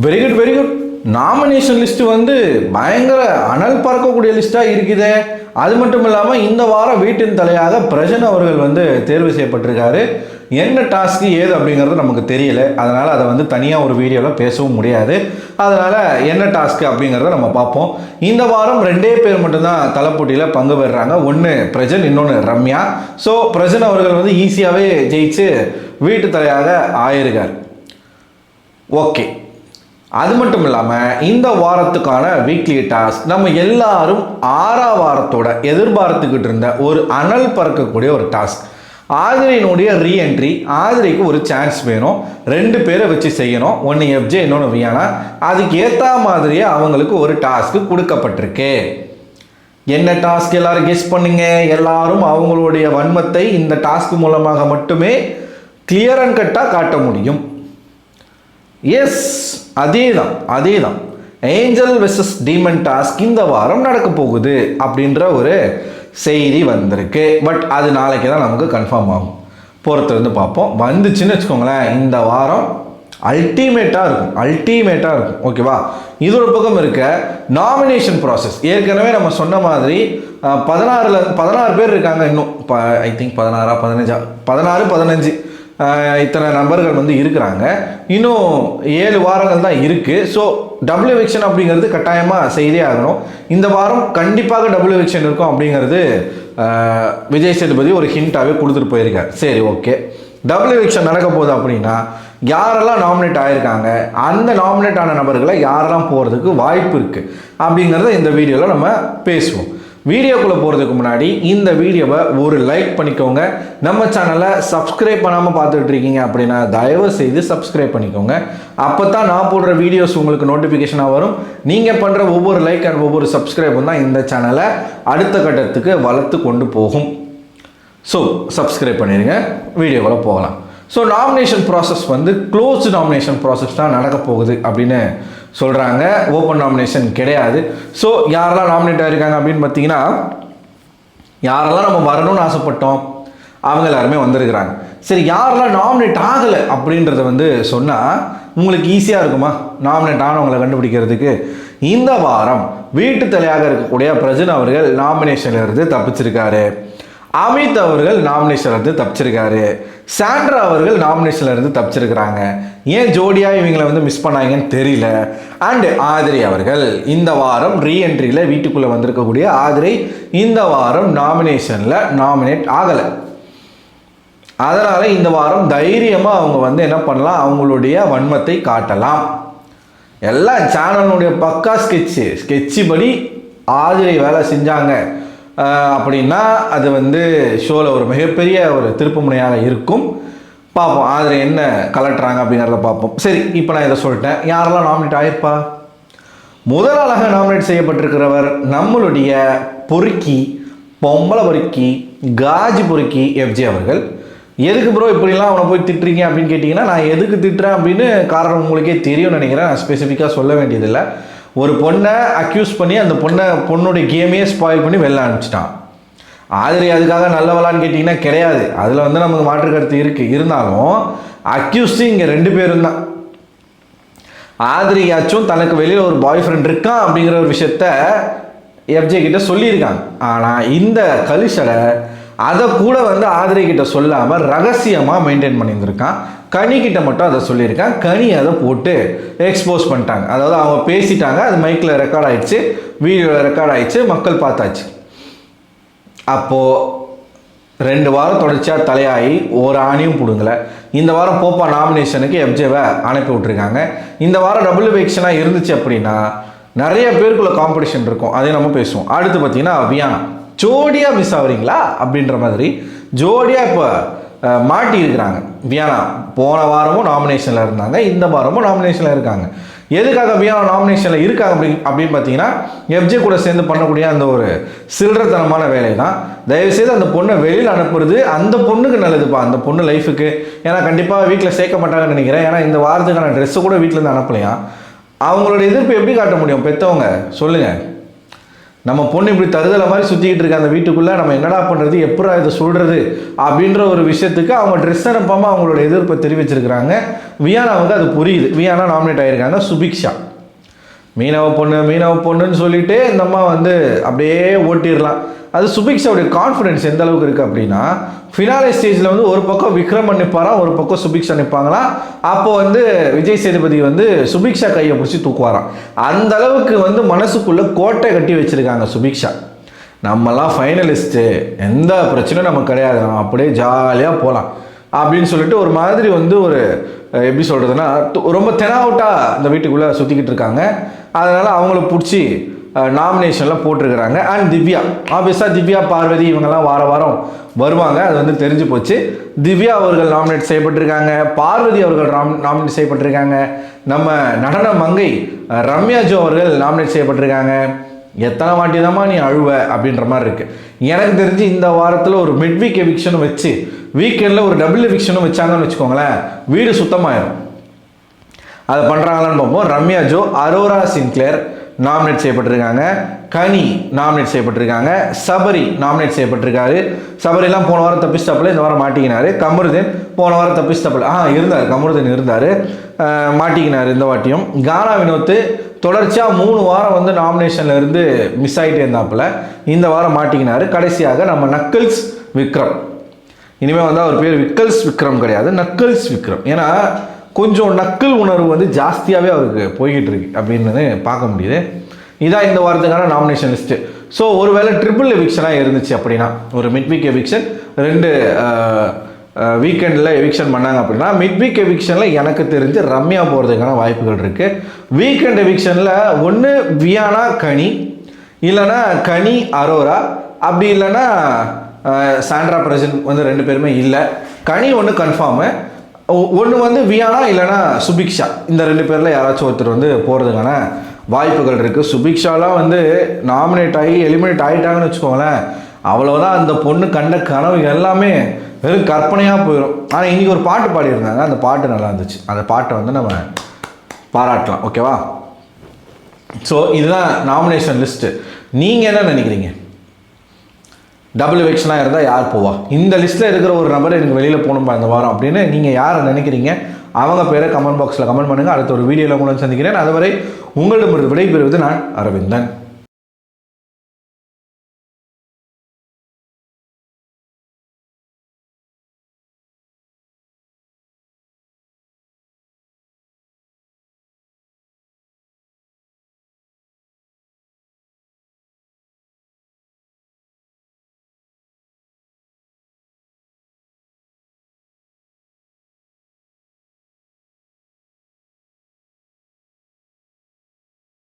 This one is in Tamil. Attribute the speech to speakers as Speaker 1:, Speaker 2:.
Speaker 1: Very good very good. Nomination list வந்து பயங்கர அனல் பறக்கக்கூடிய லிஸ்ட்டாக இருக்குதே. அது மட்டும் இல்லாமல் இந்த வாரம் வீட்டின் தலையாக பிரஜன் அவர்கள் வந்து தேர்வு செய்யப்பட்டிருக்காரு. என்ன டாஸ்க்கு ஏது அப்படிங்கிறது நமக்கு தெரியல. அதனால் அதை வந்து தனியாக ஒரு வீடியோவில் பேசவும் முடியாது. அதனால் என்ன டாஸ்க்கு அப்படிங்கிறத நம்ம பார்ப்போம். இந்த வாரம் 2 பேர் மட்டும்தான் தலைப்போட்டியில் பங்கு பெறுறாங்க. ஒன்று பிரஜன், இன்னொன்று ரம்யா. ஸோ பிரஜன் அவர்கள் வந்து ஈஸியாகவே ஜெயிச்சு வீட்டு தலையாக ஆயிருக்கார். ஓகே, அது மட்டும் இல்லாமல் இந்த வாரத்துக்கான வீக்லி டாஸ்க் நம்ம எல்லாரும் 6ஆம் வாரத்தோட எதிர்பார்த்துக்கிட்டு இருந்த ஒரு அனல் பறக்கக்கூடிய ஒரு டாஸ்க். ஆதிரையினுடைய ரீஎன்ட்ரி. ஆதிரைக்கு ஒரு சான்ஸ் வேணும். 2 பேரை வச்சு செய்யணும். ஒன்று எஃப்ஜே, இன்னொன்று வியானா. அதுக்கு ஏற்ற மாதிரியே அவங்களுக்கு ஒரு டாஸ்க்கு கொடுக்கப்பட்டிருக்கு. என்ன டாஸ்க் எல்லாரும் கெஸ் பண்ணுங்க. எல்லாரும் அவங்களுடைய வன்மத்தை இந்த டாஸ்க் மூலமாக மட்டுமே கிளியர் அண்ட் கட்டாக காட்ட முடியும். எஸ், அதே தான் ஏஞ்சல் வெர்சஸ் டீமன் டாஸ்க் இந்த வாரம் நடக்க போகுது அப்படின்ற ஒரு செய்தி வந்திருக்கு. பட் அது நாளைக்கு தான் நமக்கு கன்ஃபார்ம் ஆகும். பொறுத்திருந்து பார்ப்போம். வந்துச்சுன்னு வச்சுக்கோங்களேன், இந்த வாரம் அல்டிமேட்டாக இருக்கும். ஓகேவா? இது ஒரு பக்கம் இருக்க நாமினேஷன் ப்ராசஸ். ஏற்கனவே நம்ம சொன்ன மாதிரி 16 பேர் இருக்காங்க. இன்னும் ஐ திங்க் 15 இத்தனை நபர்கள் வந்து இருக்கிறாங்க. இன்னும் 7 வாரங்கள் தான் இருக்குது. ஸோ டபுள் எவிக்ஷன் அப்படிங்கிறது கட்டாயமாக செய்தே ஆகணும். இந்த வாரம் கண்டிப்பாக டபுள் எவிக்ஷன் இருக்கும் அப்படிங்கிறது விஜய் சேதுபதி ஒரு ஹிண்டாகவே கொடுத்துட்டு போயிருக்கார். சரி, ஓகே. டபுள் எவிக்ஷன் நடக்க போகுது அப்படின்னா யாரெல்லாம் நாமினேட் ஆகிருக்காங்க, அந்த நாமினேட் ஆன நபர்களை யாரெல்லாம் போகிறதுக்கு வாய்ப்பு இருக்குது அப்படிங்கிறத இந்த வீடியோவில் நம்ம பேசுவோம். வீடியோக்குள்ளே போகிறதுக்கு முன்னாடி இந்த வீடியோவை ஒரு லைக் பண்ணிக்கோங்க. நம்ம சேனலை சப்ஸ்கிரைப் பண்ணாமல் பார்த்துட்டு இருக்கீங்க அப்படின்னா தயவு செய்து சப்ஸ்கிரைப் பண்ணிக்கோங்க. அப்போ தான் நான் போடுற வீடியோஸ் உங்களுக்கு நோட்டிஃபிகேஷனாக வரும். நீங்கள் பண்ணுற ஒவ்வொரு லைக் அண்ட் ஒவ்வொரு சப்ஸ்கிரைபும் தான் இந்த சேனலை அடுத்த கட்டத்துக்கு வளர்த்து கொண்டு போகும். ஸோ சப்ஸ்கிரைப் பண்ணிடுங்க. வீடியோக்குள்ளே போகலாம். ஸோ நாமினேஷன் ப்ராசஸ் வந்து க்ளோஸ்டு நாமினேஷன் ப்ராசஸ் தான் நடக்க போகுது அப்படின்னு சொல்கிறாங்க. ஓப்பன் நாமினேஷன் கிடையாது. ஸோ யாரெல்லாம் நாமினேட் ஆகிருக்காங்க அப்படின்னு பார்த்தீங்கன்னா, யாரெல்லாம் நம்ம வரணும்னு ஆசைப்பட்டோம் அவங்க எல்லாருமே வந்திருக்கிறாங்க. சரி, யாரெல்லாம் நாமினேட் ஆகலை அப்படின்றத வந்து சொன்னால் உங்களுக்கு ஈஸியாக இருக்குமா நாமினேட் ஆனவங்களை கண்டுபிடிக்கிறதுக்கு? இந்த வாரம் வீட்டு தலையாக இருக்கக்கூடிய பிரஜன் அவர்கள் நாமினேஷன்லேருந்து தப்பிச்சிருக்காரு. அமித் அவர்கள் நாமினேஷன்லேருந்து தப்பிச்சிருக்காரு. சாண்ட்ரா அவர்கள் நாமினேஷன்லேருந்து தப்பிச்சிருக்கிறாங்க. ஏன் ஜோடியாக இவங்களை வந்து மிஸ் பண்ணாங்கன்னு தெரியல. அண்டு ஆதிரை அவர்கள் இந்த வாரம் ரீஎன்ட்ரியில் வீட்டுக்குள்ளே வந்திருக்கக்கூடிய ஆதிரை இந்த வாரம் நாமினேஷனில் நாமினேட் ஆகலை. அதனால் இந்த வாரம் தைரியமாக அவங்க வந்து என்ன பண்ணலாம், அவங்களுடைய வன்மத்தை காட்டலாம். எல்லாம் சேனலுடைய பக்கா ஸ்கெட்சு படி ஆதிரை வேலை செஞ்சாங்க அப்படின்னா அது வந்து ஷோவில் ஒரு மிகப்பெரிய ஒரு திருப்பு முனையாக இருக்கும். பார்ப்போம் ஆதிரை என்ன கலட்டுறாங்க அப்படிங்கிறத பார்ப்போம். சரி, இப்போ நான் இதை சொல்லிட்டேன். யாரெல்லாம் நாமினேட் ஆகிருப்பா? முதலாளாக நாமினேட் செய்யப்பட்டிருக்கிறவர் நம்மளுடைய பொறுக்கி, பொம்பளை பொறுக்கி, காஜி பொறுக்கி எஃப்ஜே அவர்கள். எதுக்கு ப்ரோ இப்படிலாம் அவனை போய் திட்டுறீங்க அப்படின்னு கேட்டிங்கன்னா, நான் எதுக்கு திட்டுறேன் அப்படின்னு காரணம் உங்களுக்கே தெரியும்னு நினைக்கிறேன். நான் ஸ்பெசிஃபிக்காக சொல்ல வேண்டியதில்லை. ஒரு பொண்ணை அக்யூஸ் பண்ணி அந்த பொண்ணுடைய கேமையே ஸ்பாயில் பண்ணி வெளில அனுப்பிச்சிட்டான். ஆதிரை அதுக்காக நல்லவளான்னு கேட்டிங்கன்னா கிடையாது. அதில் வந்து நமக்கு மாற்று கருத்து இருக்குது. இருந்தாலும் அக்யூஸ்டு இங்கே 2 பேரும் தான். ஆதிரையாச்சும் தனக்கு வெளியில் ஒரு பாய் ஃப்ரெண்ட் இருக்கான் அப்படிங்கிற ஒரு விஷயத்த எஃப்ஜே கிட்ட சொல்லியிருக்காங்க. ஆனால் இந்த கலிஷடை அதை கூட வந்து ஆதிரை கிட்ட சொல்லாமல் ரகசியமாக மெயின்டைன் பண்ணியிருந்திருக்கான். கனி கிட்ட மட்டும் அதை சொல்லியிருக்கான். கனி அதை போட்டு எக்ஸ்போஸ் பண்ணிட்டாங்க. அதாவது அவங்க பேசிட்டாங்க, அது மைக்கில் ரெக்கார்ட் ஆகிடுச்சு, வீடியோவில் ரெக்கார்ட் ஆகிடுச்சு, மக்கள் பார்த்தாச்சு. அப்போது 2 வாரம் தொடர்ச்சியாக தலையாகி ஒரு ஆணியும் பிடுங்கலை. இந்த வாரம் போப்பா நாமினேஷனுக்கு எஃப்ஜேவை அனுப்பி விட்ருக்காங்க. இந்த வாரம் டபுள் எவிக்ஷனாக இருந்துச்சு அப்படின்னா நிறைய பேருக்குள்ள காம்படிஷன் இருக்கும். அதே நம்ம பேசுவோம். அடுத்து பார்த்தீங்கன்னா வியானா ஜோடியாக மிஸ் ஆகுறீங்களா அப்படின்ற மாதிரி ஜோடியாக இப்போ மாட்டி இருக்கிறாங்க. வியானா போன வாரமும் நாமினேஷனில் இருந்தாங்க, இந்த வாரமும் நாமினேஷனில் இருக்காங்க. எதுக்காக வியானா நாமினேஷனில் இருக்காங்க அப்படின்னு பார்த்தீங்கன்னா, எஃப்ஜே கூட சேர்ந்து பண்ணக்கூடிய அந்த ஒரு சில்லறத்தனமான வேலை தான். தயவுசெய்து அந்த பொண்ணை வெளியில் அனுப்புறது அந்த பொண்ணுக்கு நல்லதுப்பா, அந்த பொண்ணு லைஃபுக்கு. ஏன்னா கண்டிப்பாக வீட்டில் சேர்க்க மாட்டாங்கன்னு நினைக்கிறேன். ஏன்னா இந்த வாரத்துக்கான ட்ரெஸ்ஸு கூட வீட்டிலேருந்து அனுப்பலையா. அவங்களோட எதிர்ப்பு எப்படி காட்ட முடியும் பெற்றவங்க சொல்லுங்கள்? நம்ம பொண்ணு இப்படி தருதலை மாதிரி சுற்றிக்கிட்டு இருக்க அந்த வீட்டுக்குள்ளே நம்ம என்னடா பண்ணுறது, எப்படா இதை சொல்கிறது அப்படின்ற ஒரு விஷயத்துக்கு அவங்க ட்ரெஸ் அனுப்பாமல் அவங்களோட எதிர்ப்பை தெரிவிச்சிருக்கிறாங்க. வியானாவுக்கு அது புரியுது. வியானா நாமினேட் ஆகியிருக்காங்க. சுபிக்ஷா மீனவ பொண்ணுன்னு சொல்லிட்டு இந்த அம்மா வந்து அப்படியே ஓட்டிடலாம். அது சுபிக்ஷாவுடைய கான்ஃபிடென்ஸ் எந்த அளவுக்கு இருக்குது அப்படின்னா, ஃபினாலே ஸ்டேஜில் வந்து ஒரு பக்கம் விக்ரமன் நிற்பாராம், ஒரு பக்கம் சுபிக்ஷா நிற்பாங்களாம். அப்போ வந்து விஜய் சேதுபதி வந்து சுபிக்ஷா கையை பிடிச்சி தூக்குவாராம். அந்த அளவுக்கு வந்து மனசுக்குள்ளே கோட்டை கட்டி வச்சுருக்காங்க சுபிக்ஷா. நம்மலாம் ஃபைனலிஸ்ட்டு, எந்த பிரச்சனையும் நமக்கு கிடையாது, நம்ம அப்படியே ஜாலியாக போகலாம் அப்படின்னு சொல்லிட்டு ஒரு மாதிரி வந்து ஒரு எப்படி சொல்கிறதுனா ரொம்ப தெனாவுட்டாக இந்த வீட்டுக்குள்ளே சுற்றிக்கிட்டு இருக்காங்க. அதனால் அவங்கள பிடிச்சி நாமினேஷனில் போட்டிருக்கிறாங்க. அண்ட் திவ்யா, ஆப்வியஸாக திவ்யா, பார்வதி இவங்கெல்லாம் வாரம் வருவாங்க, அது வந்து தெரிஞ்சு போச்சு. திவ்யா அவர்கள் நாமினேட் செய்யப்பட்டிருக்காங்க, பார்வதி அவர்கள் நாமினேட் செய்யப்பட்டிருக்காங்க, நம்ம நடன மங்கை ரம்யா ஜோ அவர்கள் நாமினேட் செய்யப்பட்டிருக்காங்க. எத்தனை வாட்டி தான்மா நீ அழுவ அப்படின்ற மாதிரி இருக்குது. எனக்கு தெரிஞ்சு இந்த வாரத்தில் ஒரு மிட்வீக் எவிக்ஷனும் வச்சு வீக்கெண்டில் ஒரு டபுள் எவிக்ஷனும் வச்சாங்கன்னு வச்சுக்கோங்களேன், வீடு சுத்தமாயிடும். அதை பண்ணுறாங்களான்னு பார்ப்போம். Ramya Jo, Aurora Sinclair nominate செய்யப்பட்டிருக்காங்க, கனி நாமினேட் செய்யப்பட்டிருக்காங்க, சபரி நாமினேட் செய்யப்பட்டிருக்காரு. சபரிலாம் போன வாரம் தப்பிஸ்டாப்பில் இந்த வாரம் மாட்டிக்கினார். கமருதீன் போன வாரம் தப்பிஸ்டாப்பில் இருந்தார், கமருதீன் இருந்தார், மாட்டிக்கினார் இந்த வாட்டியும். கானா வினோத் தொடர்ச்சியாக 3 வாரம் வந்து நாமினேஷனில் இருந்து மிஸ் ஆகிட்டே இருந்தாப்புல, இந்த வாரம் மாட்டிக்கினார். கடைசியாக நம்ம நக்கல்ஸ் விக்ரம், இனிமேல் வந்து அவர் பேர் விக்கல்ஸ் விக்ரம் கிடையாது, நக்கல்ஸ் விக்ரம். ஏன்னா கொஞ்சம் நக்கல் உணர்வு வந்து ஜாஸ்தியாகவே அவருக்கு போய்கிட்டு இருக்கு அப்படின்னு பார்க்க முடியுது. இதான் இந்த வாரத்துக்கான நாமினேஷன் லிஸ்ட்டு. ஸோ ஒருவேளை ட்ரிபிள் எவிக்ஷனாக இருந்துச்சு அப்படின்னா, ஒரு மிட்வீக் எவிக்ஷன் 2 வீக்கெண்டில் எவிக்ஷன் பண்ணாங்க அப்படின்னா, மிட்வீக் எவிக்ஷனில் எனக்கு தெரிஞ்சு ரம்யா போகிறதுக்கான வாய்ப்புகள் இருக்குது. வீக்கெண்ட் எவிக்ஷனில் ஒன்று வியானா கனி, இல்லைன்னா கனி அரோரா, அப்படி இல்லைன்னா சாண்ட்ரா பிரசன் வந்து 2 பேருமே இல்லை. கனி ஒன்று கன்ஃபார்மு, ஒன்று வந்து வியானா இல்லைனா சுபிக்ஷா. இந்த 2 பேரில் யாராச்சும் ஒருத்தர் வந்து போகிறதுக்கான வாய்ப்புகள் இருக்குது. சுபிக்ஷாலாம் வந்து நாமினேட் ஆகி எலிமினேட் ஆகிட்டாங்கன்னு வச்சுக்கோங்களேன், அவ்வளோதான். அந்த பொண்ணு கண்ட கனவு எல்லாமே வெறும் கற்பனையாக போயிடும். ஆனால் இன்றைக்கி ஒரு பாட்டு பாடியிருந்தாங்க, அந்த பாட்டு நல்லா இருந்துச்சு. அந்த பாட்டை வந்து நம்ம பாராட்டலாம், ஓகேவா? ஸோ இதுதான் நாமினேஷன் லிஸ்ட்டு. நீங்கள் என்ன நினைக்கிறீங்க? டபுள் எவிக்ஷனாக இருந்தால் யார் போவா? இந்த லிஸ்ட்டில் இருக்கிற ஒரு நபர் எனக்கு வெளியில் போகணும்பா இந்த வாரம் அப்படின்னு நீங்கள் யாரை நினைக்கிறீங்க? அவங்க பேரை கமெண்ட் பாக்ஸில் கமெண்ட் பண்ணுங்கள். அடுத்த ஒரு வீடியோவில் கூட சந்திக்கிறேன். அதுவரை உங்களிடமிருந்து விடைபெறுவது நான் அரவிந்தன்.